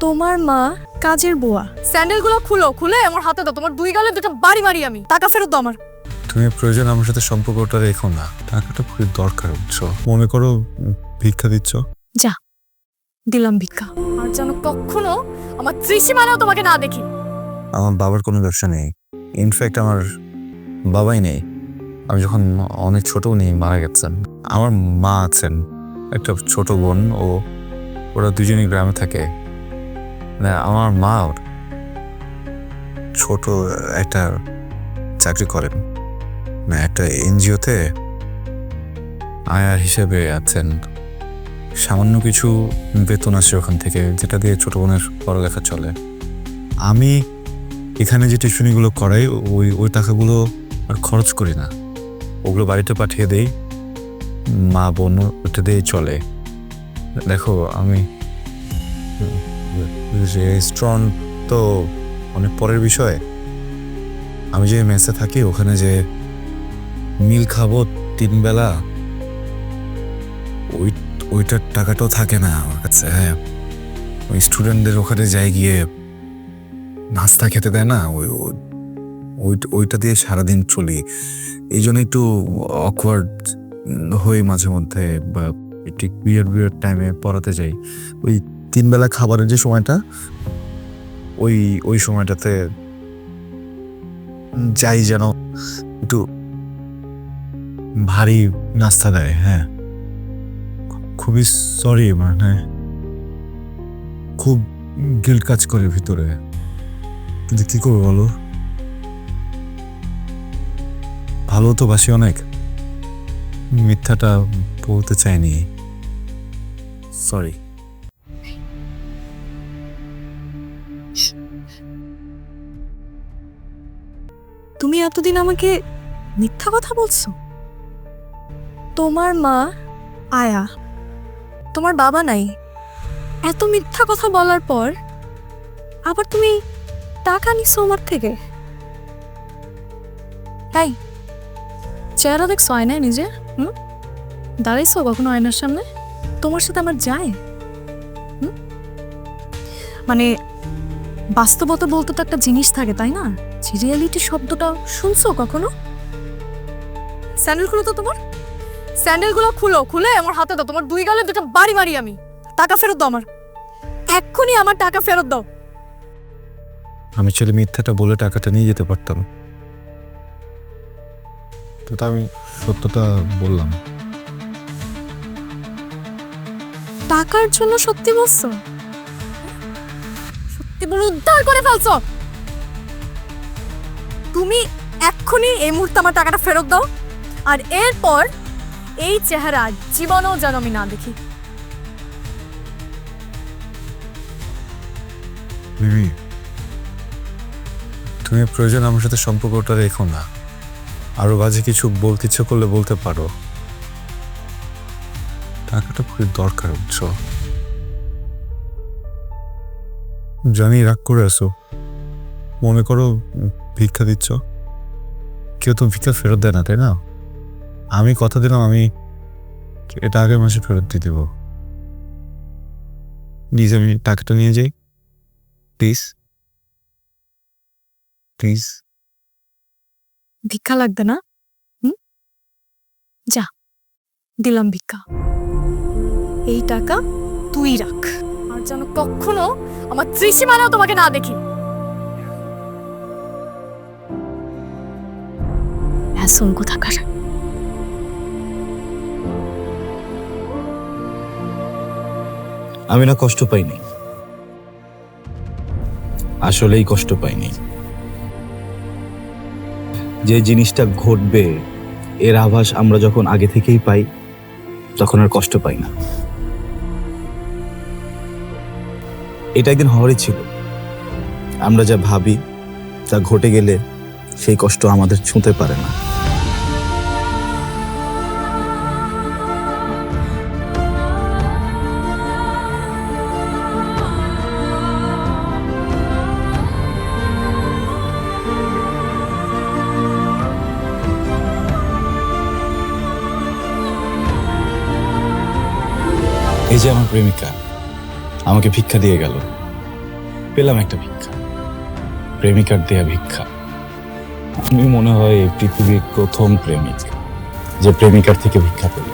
তোমার মা কাজের বুয়া। স্যান্ডেলগুলো খুলে আমার হাতে দাও। তোমার দুই গালে দুটো বাড়ি মারি আমি। টাকা ফেরত দাও আমার। তুমি প্রয়োজন আমার সাথে সম্পর্কটা রেখো না, টাকাটা খুবই দরকার। বুঝছো, মনে করো ভিক্ষা দিচ্ছ। যা, দিলাম ভিক্ষা। আর যেন কখনো আমার ত্রিসীমানাও তোমাকে না দেখি। আমার বাবার কোনো ব্যবসা নেই, ইনফ্যাক্ট আমার বাবাই নেই। আমি যখন অনেক ছোট উনি মারা গেছেন। আমার মা আছেন, একটা ছোট বোন, ওরা দুজনেই গ্রামে থাকে। আমার মা ছোট একটা চাকরি করেন, একটা এনজিওতে আয়ার হিসেবে আছেন। সামান্য কিছু বেতন আসে ওখান থেকে, যেটা দিয়ে ছোট বোনের পড়ালেখা চলে। আমি এখানে যে টিউশনিগুলো করাই ওই টাকাগুলো আর খরচ করি না, ওগুলো বাড়িতে পাঠিয়ে দেই। মা বোন ওটা দিয়েই চলে। দেখো, আমি রেস্টুরেন্ট তো অনেক পরের বিষয়। আমি যে মেসে থাকি ওখানে যে মিল খাবো 3 বেলা, ওইটার টাকাটাও থাকে না আমার কাছে। হ্যাঁ, ওই স্টুডেন্টদের ওখানে যাই গিয়ে নাস্তা খেতে দেয় না, ওইটা দিয়ে সারাদিন চলি। এই জন্য একটু অকওয়ার্ড হই মাঝে মধ্যে, বা ঠিক বিয়ার টাইমে পড়াতে যাই। ওই 3 বেলা খাবারের যে সময়টা, ওই সময়টাতে যাই যেন একটু ভারী নাস্তা দেয়। হ্যাঁ, খুবই সরি, মানে খুব গিল্ট কাজ করে ভিতরে, কিন্তু কি করবো বলো। ভালো তো বাসি অনেক, মিথ্যাটা বলতে চাইনি, সরি। তুমি এতদিন আমাকে মিথ্যা কথা বলছো। তোমার মা আয়া, তোমার বাবা নাই। এত মিথ্যা কথা বলার পর আবার তুমি টাকা নিছো আমার থেকে। এই চেহারা দেখছো আয়নায় নিজে? দাঁড়াইছো কখনো আয়নার সামনে? তোমার সাথে আমার যায়? মানে বাস্তবতা বলতে তো একটা জিনিস থাকে, তাই না? যে রিয়েলিটি শব্দটা শুনছো কখনো? স্যান্ডেলগুলো তো তোমার। স্যান্ডেলগুলো খুলে আমার হাতে দাও। তোমার দুই গালে দুটো বাড়ি মারি আমি। টাকা ফেরত দাও আমার। এক্ষুনি আমার টাকা ফেরত দাও। আমি ছেলে মিথ্যাটা বলে টাকাটা নিয়ে যেতে পারতাম, তো আমি সত্যটা বললাম। টাকার জন্য সত্যি বলছো? সত্যি বলে উদ্ধার করে ফেলছো তুমি। এক্ষুনি এই মুহূর্তে আমার টাকাটা ফেরত দাও, আর এরপর এই চেহারা জীবনেও যেন আমি না দেখি। মিমি, তুমি প্রয়োজন আমার সাথে সম্পর্কটা রেখো না। আরো বাজে কিছু বলতে ইচ্ছে করলে বলতে পারো, টাকাটা খুবই দরকার। বুঝছো, জানি রাগ করে আসো। মনে করো ভিক্ষা দিচ্ছ, কেউ তো ভিক্ষা ফেরত দেয় না, তাই না? আমি কথা দিলাম আমি এটা আগের মাসে ফেরত দিয়ে দেবো। প্লিজ, আমি টাকাটা নিয়ে যাই, প্লিজ প্লিজ। ভিক্ষা লাগবে না? যা, দিলাম ভিক্ষা। এই টাকা তুই রাখ, আর যেন কখনো আমার ত্রিসীমানাও তোমাকে না দেখি। হ্যাঁ, কোথাকার। আমি না কষ্ট পাইনি, আসলেই কষ্ট পাইনি। যে জিনিসটা ঘটবে এর আভাস আমরা যখন আগে থেকেই পাই, তখন আর কষ্ট পাই না। এটা একদিন হওয়ারই ছিল। আমরা যা ভাবি তা ঘটে গেলে সেই কষ্ট আমাদের ছুঁতে পারে না। এই যে আমার প্রেমিকা আমাকে ভিক্ষা দিয়ে গেল, পেলাম একটা ভিক্ষা, প্রেমিকার দেয়া ভিক্ষা। আমি মনে হয় এই পৃথিবীর প্রথম প্রেমিক যে প্রেমিকার থেকে ভিক্ষা পেল।